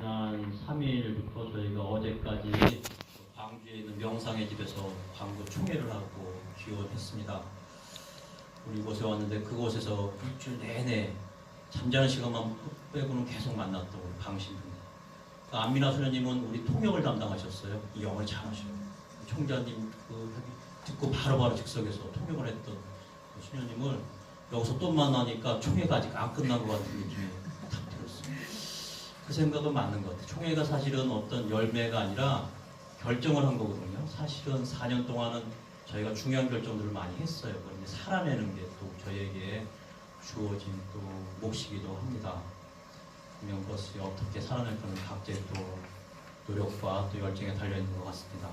지난 3일부터 저희가 어제까지 광주에 있는 명상의 집에서 광고 총회를 하고 귀원했습니다. 우리 이곳에 왔는데 그곳에서 일주일 내내 잠자는 시간만 빼고는 계속 만났던 우리 방신분. 안미나 수녀님은 우리 통역을 담당하셨어요. 이 영어를 잘하셔요. 총장님 듣고 바로바로 즉석에서 통역을 했던 그 수녀님을 여기서 또 만나니까 총회가 아직 안 끝난 것 같은 느낌이 탁 들었어요. 그 생각은 맞는 것 같아요. 총회가 사실은 어떤 열매가 아니라 결정을 한 거거든요. 사실은 4년 동안은 저희가 중요한 결정들을 많이 했어요. 그런데 살아내는 게 또 저희에게 주어진 또 몫이기도 합니다. 분명 그것이 어떻게 살아낼 거는 각자의 또 노력과 또 열정에 달려있는 것 같습니다.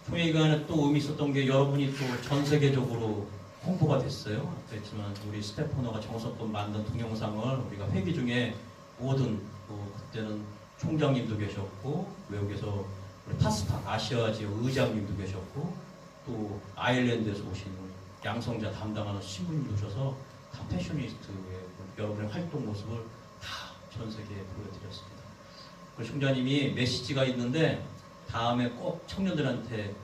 총회 기간에 또 의미 있었던 게 여러분이 또 전 세계적으로 홍보가 됐어요. 그렇지만 우리 스테파노가 정석권 만든 동영상을 우리가 회기 중에 모든 그때는 총장님도 계셨고 외국에서 우리 파스타 아시아 지역 의장님도 계셨고 또 아일랜드에서 오신 양성자 담당하는 신부님도 오셔서 다 패셔니스트의 여러분의 활동 모습을 다 전 세계에 보여드렸습니다. 우리 총장님이 메시지가 있는데 다음에 꼭 청년들한테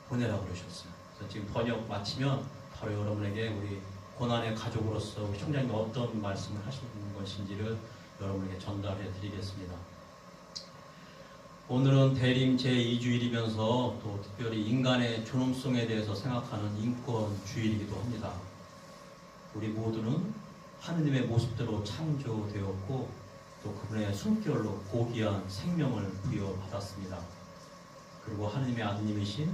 보내라고 그러셨어요. 그래서 지금 번역 마치면 바로 여러분에게 우리 고난의 가족으로서 우리 총장님이 어떤 말씀을 하시는 것인지를 여러분에게 전달해 드리겠습니다. 오늘은 대림 제2주일이면서 또 특별히 인간의 존엄성에 대해서 생각하는 인권주일이기도 합니다. 우리 모두는 하느님의 모습대로 창조되었고 또 그분의 숨결로 고귀한 생명을 부여받았습니다. 그리고 하느님의 아드님이신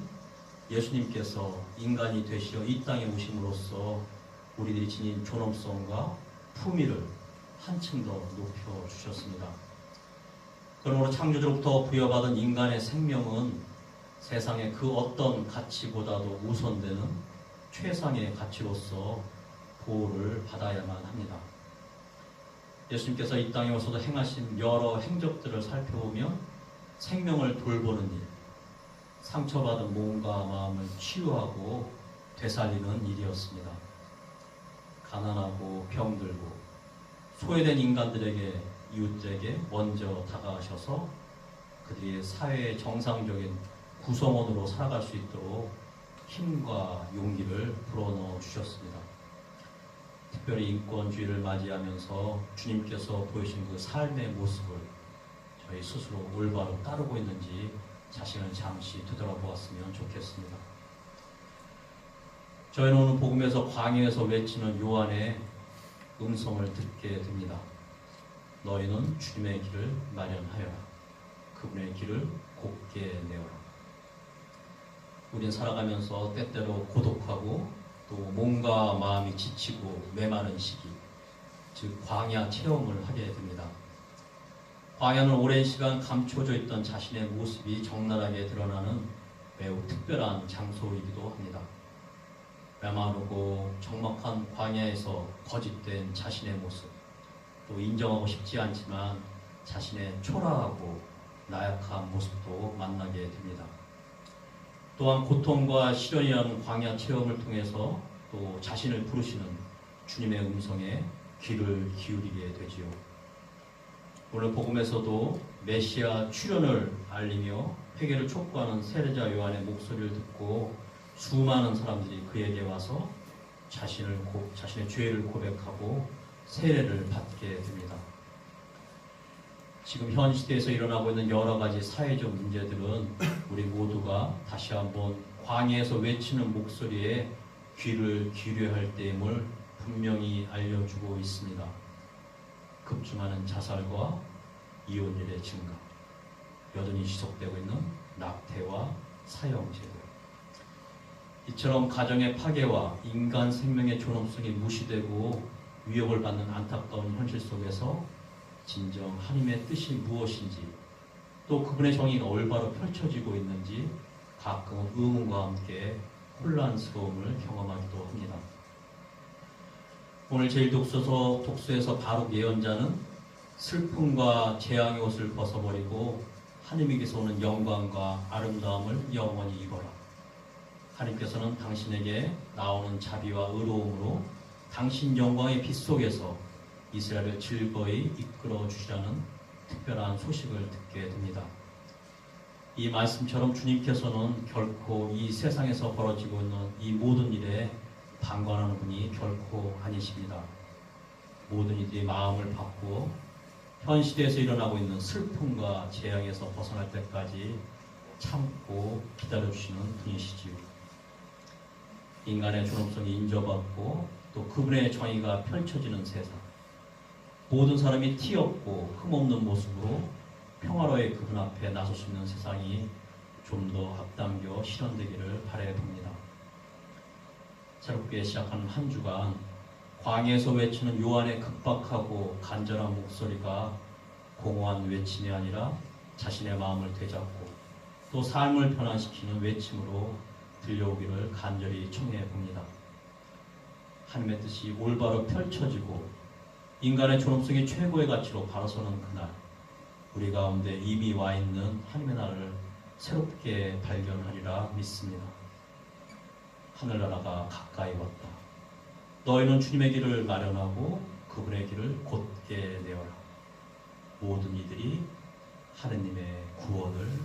예수님께서 인간이 되시어 이 땅에 오심으로써 우리들이 지닌 존엄성과 품위를 한층 더 높여주셨습니다. 그러므로 창조주로부터 부여받은 인간의 생명은 세상의 그 어떤 가치보다도 우선되는 최상의 가치로서 보호를 받아야만 합니다. 예수님께서 이 땅에 오셔서 행하신 여러 행적들을 살펴보면 생명을 돌보는 일, 상처받은 몸과 마음을 치유하고 되살리는 일이었습니다. 가난하고 병들고 소외된 인간들에게 이웃들에게 먼저 다가가셔서 그들이 사회의 정상적인 구성원으로 살아갈 수 있도록 힘과 용기를 불어넣어 주셨습니다. 특별히 인권주의를 맞이하면서 주님께서 보이신 그 삶의 모습을 저희 스스로 올바로 따르고 있는지 자신을 잠시 되돌아보았으면 좋겠습니다. 저희는 오늘 복음에서 광야에서 외치는 요한의 음성을 듣게 됩니다. 너희는 주님의 길을 마련하여라. 그분의 길을 곱게 내어라. 우린 살아가면서 때때로 고독하고 또 몸과 마음이 지치고 메마른 시기, 즉 광야 체험을 하게 됩니다. 광야는 오랜 시간 감춰져 있던 자신의 모습이 적나라하게 드러나는 매우 특별한 장소이기도 합니다. 메마르고 적막한 광야에서 거짓된 자신의 모습, 또 인정하고 싶지 않지만 자신의 초라하고 나약한 모습도 만나게 됩니다. 또한 고통과 시련이라는 광야 체험을 통해서 또 자신을 부르시는 주님의 음성에 귀를 기울이게 되지요. 오늘 복음에서도 메시아 출현을 알리며 회개를 촉구하는 세례자 요한의 목소리를 듣고 수많은 사람들이 그에게 와서 자신의 죄를 고백하고 세례를 받게 됩니다. 지금 현 시대에서 일어나고 있는 여러 가지 사회적 문제들은 우리 모두가 다시 한번 광야에서 외치는 목소리에 귀를 기울여야 할 때임을 분명히 알려주고 있습니다. 급증하는 자살과 이혼율의 증가, 여전히 지속되고 있는 낙태와 사형제도, 이처럼 가정의 파괴와 인간 생명의 존엄성이 무시되고 위협을 받는 안타까운 현실 속에서 진정 하나님의 뜻이 무엇인지 또 그분의 정의가 올바로 펼쳐지고 있는지 가끔은 의문과 함께 혼란스러움을 경험하기도 합니다. 오늘 제1독서에서 바룩 예언자는 슬픔과 재앙의 옷을 벗어버리고 하나님에게서 오는 영광과 아름다움을 영원히 입어라. 하나님께서는 당신에게 나오는 자비와 의로움으로 당신 영광의 빛 속에서 이스라엘을 즐거이 이끌어 주시라는 특별한 소식을 듣게 됩니다. 이 말씀처럼 주님께서는 결코 이 세상에서 벌어지고 있는 이 모든 일에 방관하는 분이 결코 아니십니다. 모든 이들이 마음을 바꾸어 현 시대에서 일어나고 있는 슬픔과 재앙에서 벗어날 때까지 참고 기다려주시는 분이시지요. 인간의 존엄성이 인정받고 또 그분의 정의가 펼쳐지는 세상, 모든 사람이 티 없고 흠없는 모습으로 평화로의 그분 앞에 나설 수 있는 세상이 좀 더 앞당겨 실현되기를 바라봅니다. 새롭게 시작하는 한 주간 광야에서 외치는 요한의 급박하고 간절한 목소리가 공허한 외침이 아니라 자신의 마음을 되잡고 또 삶을 변화시키는 외침으로 들려오기를 간절히 청해 봅니다. 하나님의 뜻이 올바로 펼쳐지고 인간의 존엄성이 최고의 가치로 바라서는 그날, 우리 가운데 이미 와 있는 하나님의 나라를 새롭게 발견하리라 믿습니다. 하늘나라가 가까이 왔다. 너희는 주님의 길을 마련하고 그분의 길을 곧게 내어라. 모든 이들이 하느님의 구원을